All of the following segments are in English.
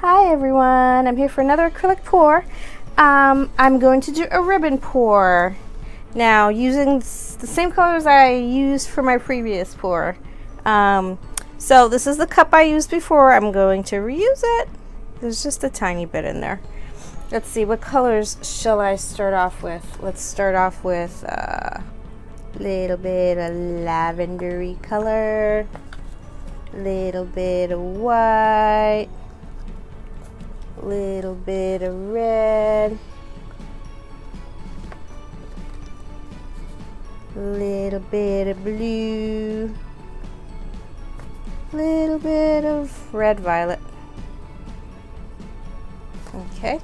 Hi everyone, I'm here for another acrylic pour. I'm going to do a ribbon pour. Now using the same colors I used for my previous pour. So this is the cup I used before. I'm going to reuse it. There's just a tiny bit in there. Let's see, what colors shall I start off with? Let's start off with a little bit of lavendery color, little bit of white, little bit of red, little bit of blue, little bit of red violet. Okay,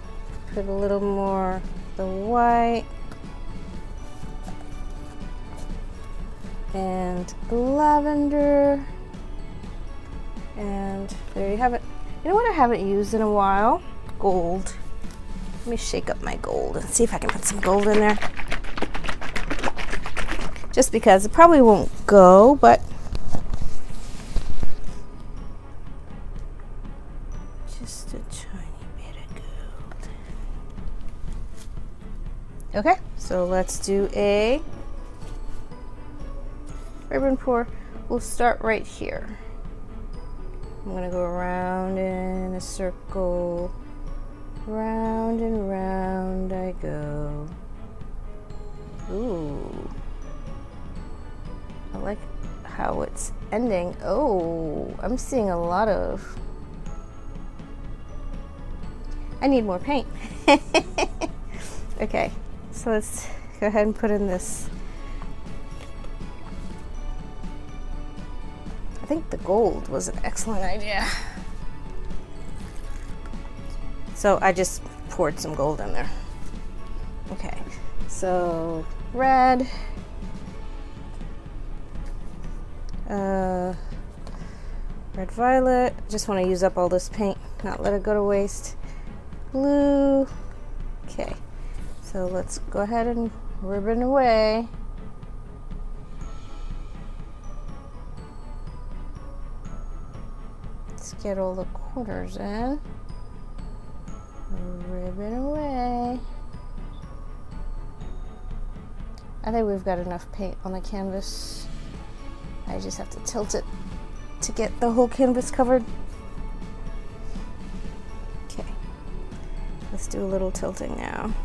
put a little more of the white and lavender, and there you have it. You know what I haven't used in a while? Gold. Let me shake up my gold and see if I can put some gold in there. Just because it probably won't go, but just a tiny bit of gold. Okay, so let's do a ribbon pour. We'll start right here. I'm gonna go around in a circle, round and round I go. Ooh, I like how it's ending. Oh, I'm seeing a lot of, I need more paint. Okay, so let's go ahead and put in this. I think the gold was an excellent idea. So I just poured some gold in there. Okay, so red, red violet. Just want to use up all this paint, not let it go to waste. Blue. Okay, so let's go ahead and ribbon away. Get all the corners in. Ribbon away. I think we've got enough paint on the canvas. I just have to tilt it to get the whole canvas covered. Okay, let's do a little tilting now.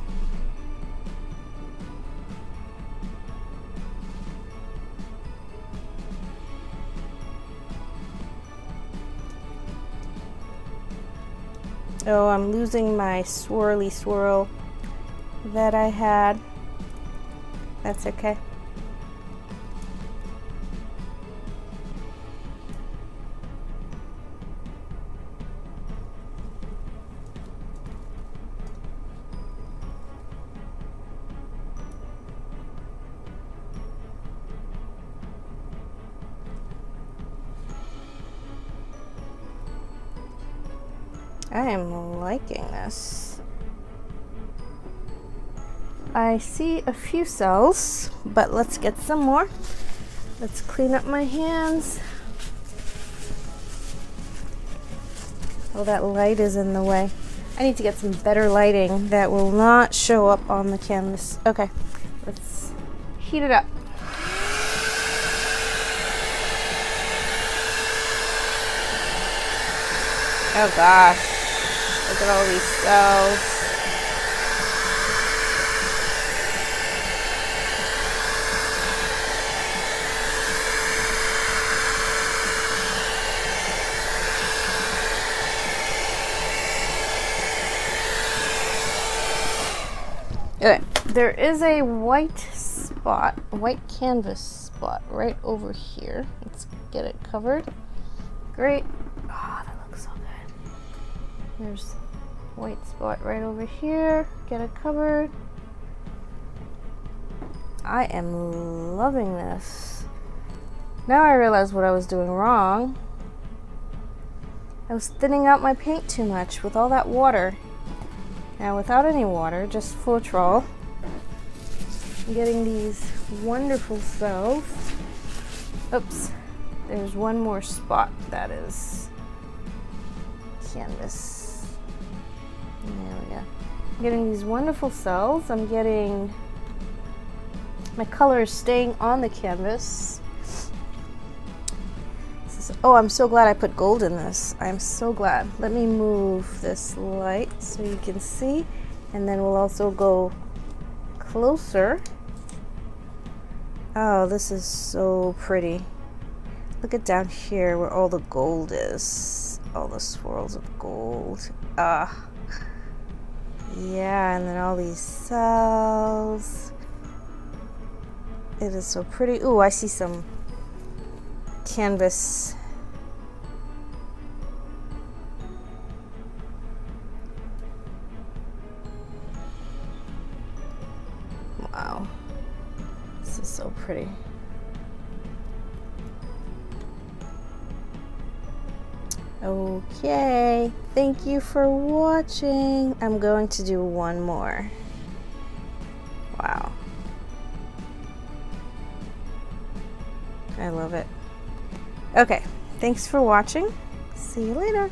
Oh, I'm losing my swirly swirl that I had. That's okay. I am liking this. I see a few cells, but let's get some more. Let's clean up my hands. Oh, that light is in the way. I need to get some better lighting that will not show up on the canvas. Okay, let's heat it up. Oh gosh. Look at all these cells. Okay, there is a white spot, a white canvas spot right over here. Let's get it covered. Great. Oh, that looks so good. There's white spot right over here. Get it covered. I am loving this. Now I realize what I was doing wrong. I was thinning out my paint too much with all that water. Now without any water, just Floetrol. I'm getting these wonderful cells. Oops, there's one more spot that is canvas. There we go. I'm getting these wonderful cells. I'm getting my color is staying on the canvas. Oh, I'm so glad I put gold in this. I'm so glad. Let me move this light so you can see, and then we'll also go closer. Oh, this is so pretty. Look at down here where all the gold is. All the swirls of gold. Ah. Yeah, and then all these cells. It is so pretty. Ooh, I see some canvas. Wow. This is so pretty. Okay, thank you for watching. I'm going to do one more. Wow. I love it. Okay, thanks for watching. See you later.